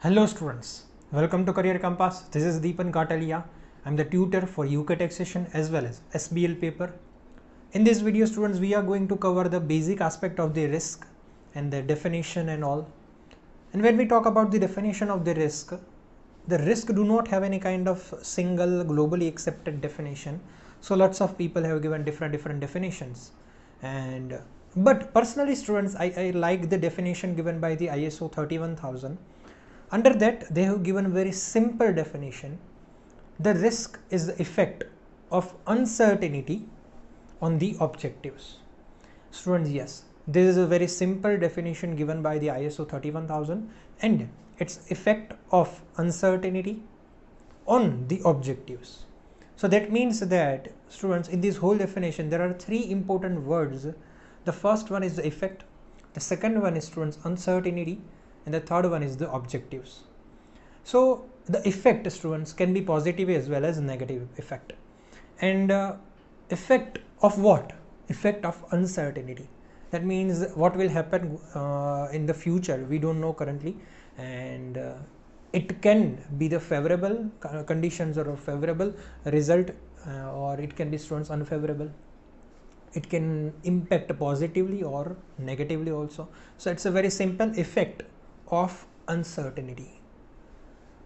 Hello students, welcome to Career Compass. This is Dipan Ghataliya. I'm the tutor for ACCA Taxation as well as SBL paper. In this video students, we are going to cover the basic aspect of the risk and the definition and all. And when we talk about the definition of the risk do not have any kind of single globally accepted definition. So lots of people have given different definitions. But personally students, I like the definition given by the ISO 31000. Under that, they have given a very simple definition. The risk is the effect of uncertainty on the objectives. Students, yes, this is a very simple definition given by the ISO 31000 and its effect of uncertainty on the objectives. So that means that students, in this whole definition, there are three important words. The first one is the effect. The second one is students uncertainty. And the third one is the objectives. So the effect students can be positive as well as negative effect. And effect of what? Effect of uncertainty. That means what will happen in the future, we don't know currently, and it can be the favorable conditions or a favorable result, or it can be students unfavorable. It can impact positively or negatively also. So it's a very simple effect of uncertainty.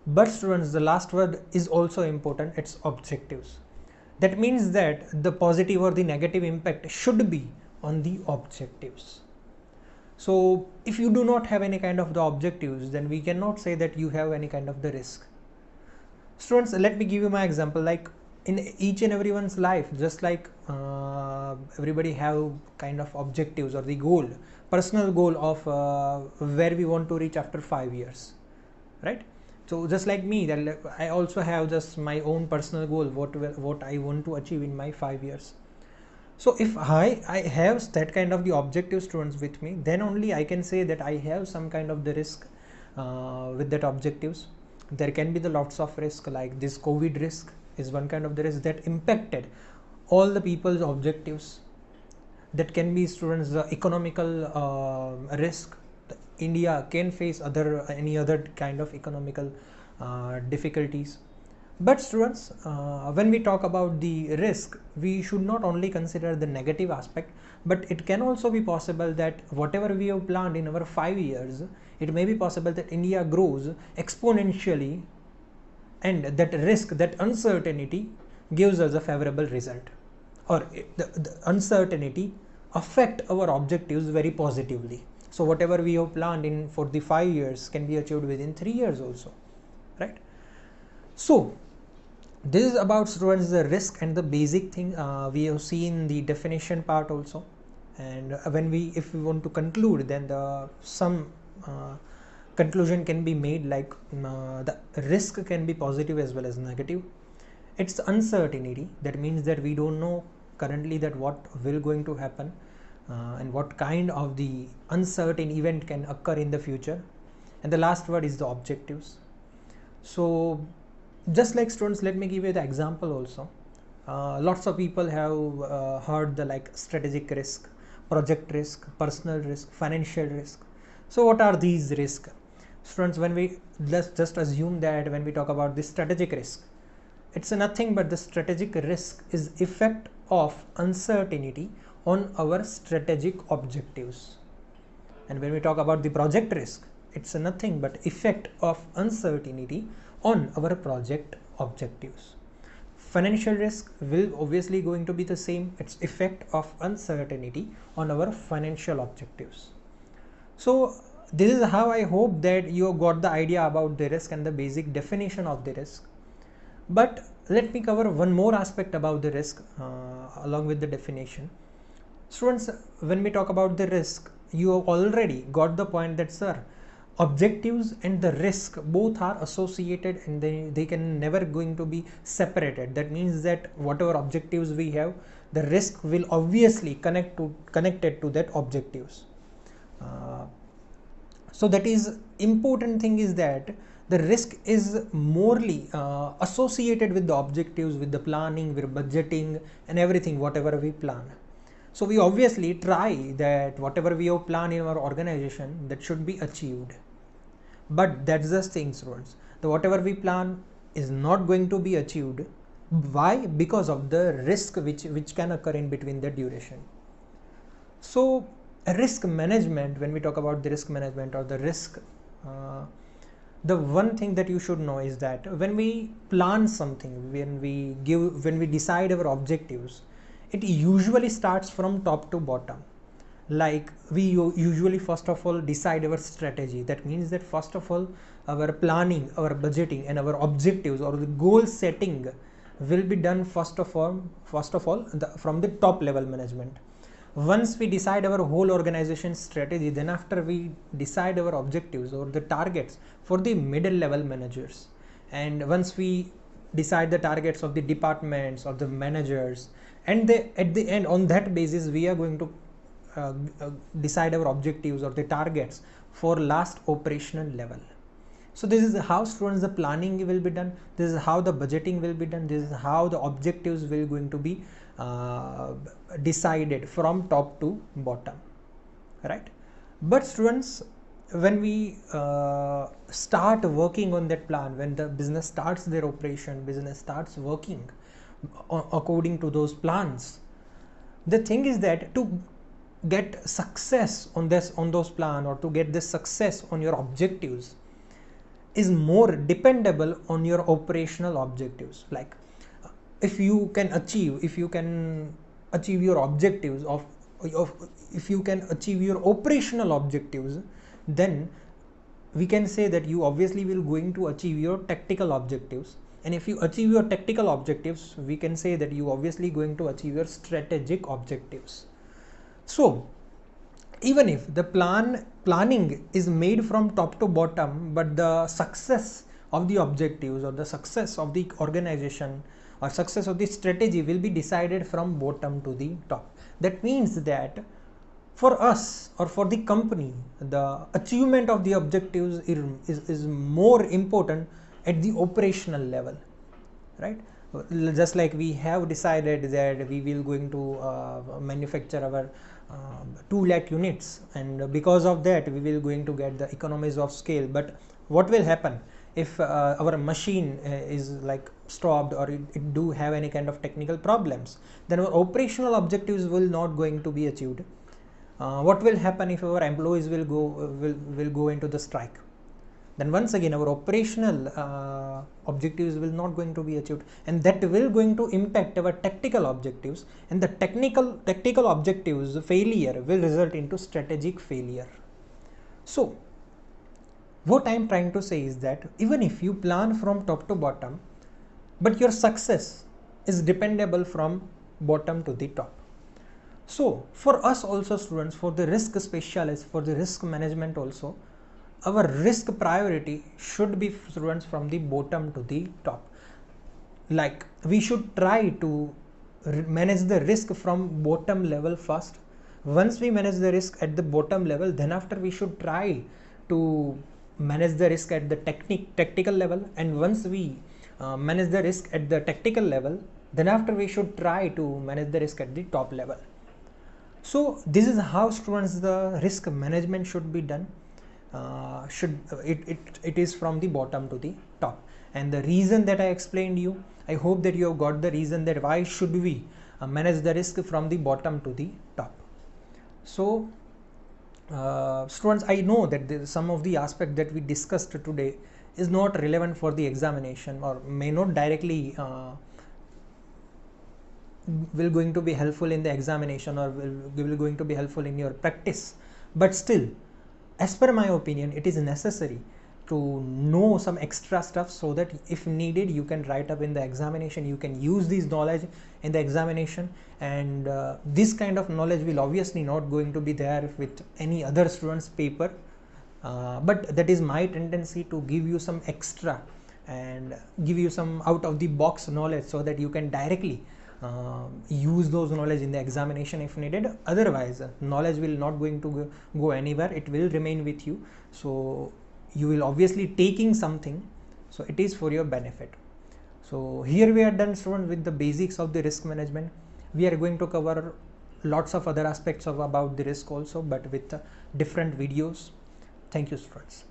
But students, the last word is also important. It's objectives. That means that the positive or the negative impact should be on the objectives. So if you do not have any kind of the objectives, then we cannot say that you have any kind of the risk. Students, let me give you my example. Like in each and everyone's life, just like everybody have kind of objectives or the goal, personal goal of where we want to reach after 5 years, right? So just like me, that I also have just my own personal goal, what I want to achieve in my 5 years. So if I have that kind of the objective students with me, then only I can say that I have some kind of the risk with that objectives. There can be the lots of risk, like this COVID risk is one kind of the risk that impacted all the people's objectives. That can be students the economical risk. India can face any other kind of economical difficulties. But students, when we talk about the risk, we should not only consider the negative aspect, but it can also be possible that whatever we have planned in our 5 years, it may be possible that India grows exponentially, and that risk, that uncertainty gives us a favorable result, or the uncertainty affect our objectives very positively. So whatever we have planned in for the 5 years can be achieved within 3 years also, right? So this is about students the risk and the basic thing. We have seen the definition part also, and if we want to conclude, then some conclusion can be made, like the risk can be positive as well as negative. It's uncertainty. That means that we don't know currently that what will going to happen and what kind of the uncertain event can occur in the future. And the last word is the objectives. So just like students, let me give you the example also. Lots of people have heard the like strategic risk, project risk, personal risk, financial risk. So what are these risks? Students, let's just assume that when we talk about the strategic risk, it's nothing but the strategic risk is effect of uncertainty on our strategic objectives. And when we talk about the project risk, it's nothing but effect of uncertainty on our project objectives. Financial risk will obviously going to be the same. It's effect of uncertainty on our financial objectives. So this is how I hope that you got the idea about the risk and the basic definition of the risk. But let me cover one more aspect about the risk along with the definition. Students, when we talk about the risk, you have already got the point that, sir, objectives and the risk both are associated, and they can never going to be separated. That means that whatever objectives we have, the risk will obviously connected to that objectives. So that is important thing is that the risk is morely associated with the objectives, with the planning, with budgeting and everything, whatever we plan. So we obviously try that whatever we have planned in our organization, that should be achieved. But that's the thing, students. The whatever we plan is not going to be achieved. Why? Because of the risk which can occur in between the duration. So risk management, when we talk about the risk management or the risk, the one thing that you should know is that when we plan something, when we decide our objectives, it usually starts from top to bottom. Like we usually first of all decide our strategy. That means that first of all our planning, our budgeting and our objectives or the goal setting will be done first of all from the top level management. Once we decide our whole organization strategy, then after we decide our objectives or the targets for the middle level managers, and once we decide the targets of the departments or the managers, and at the end, on that basis we are going to decide our objectives or the targets for last operational level. So this is how, students, the planning will be done. This is how the budgeting will be done. This is how the objectives will going to be decided from top to bottom, right? But students, when we start working on that plan, when the business starts their operation, business starts working according to those plans, the thing is that to get success on those plan, or to get this success on your objectives, is more dependable on your operational objectives. Like if you can achieve your objectives if you can achieve your operational objectives, then we can say that you obviously will going to achieve your tactical objectives. And if you achieve your tactical objectives, we can say that you obviously going to achieve your strategic objectives. So even if the planning is made from top to bottom, but the success of the objectives or the success of the organization or success of the strategy will be decided from bottom to the top. That means that for us or for the company, the achievement of the objectives is more important at the operational level, right? Just like we have decided that we will going to manufacture our 2 lakh units, and because of that we will going to get the economies of scale. But what will happen if our machine is like stopped, or it do have any kind of technical problems? Then our operational objectives will not going to be achieved. What will happen if our employees will go into the strike? Then once again our operational objectives will not going to be achieved, and that will going to impact our tactical objectives, and the tactical objectives failure will result into strategic failure. So what I am trying to say is that even if you plan from top to bottom, but your success is dependable from bottom to the top. So for us also, students, for the risk specialists, for the risk management also, our risk priority should be, students, from the bottom to the top. Like we should try to manage the risk from bottom level first. Once we manage the risk at the bottom level, then after we should try to manage the risk at the tactical level. And once we manage the risk at the tactical level, then after we should try to manage the risk at the top level. So this is how, students, the risk management should be done. It is from the bottom to the top. And the reason that I explained you, I hope that you have got the reason that why should we manage the risk from the bottom to the top. So students, I know that some of the aspect that we discussed today is not relevant for the examination, or may not directly will going to be helpful in the examination, or will going to be helpful in your practice. But still, as per my opinion, it is necessary to know some extra stuff, so that if needed you can write up in the examination, you can use this knowledge in the examination. And this kind of knowledge will obviously not going to be there with any other student's paper, but that is my tendency to give you some extra and give you some out of the box knowledge, so that you can directly use those knowledge in the examination if needed. Otherwise knowledge will not going to go anywhere, it will remain with you. So you will obviously taking something, so it is for your benefit. So here we are done, students, with the basics of the risk management. We are going to cover lots of other aspects of about the risk also, but with different videos. Thank you, students.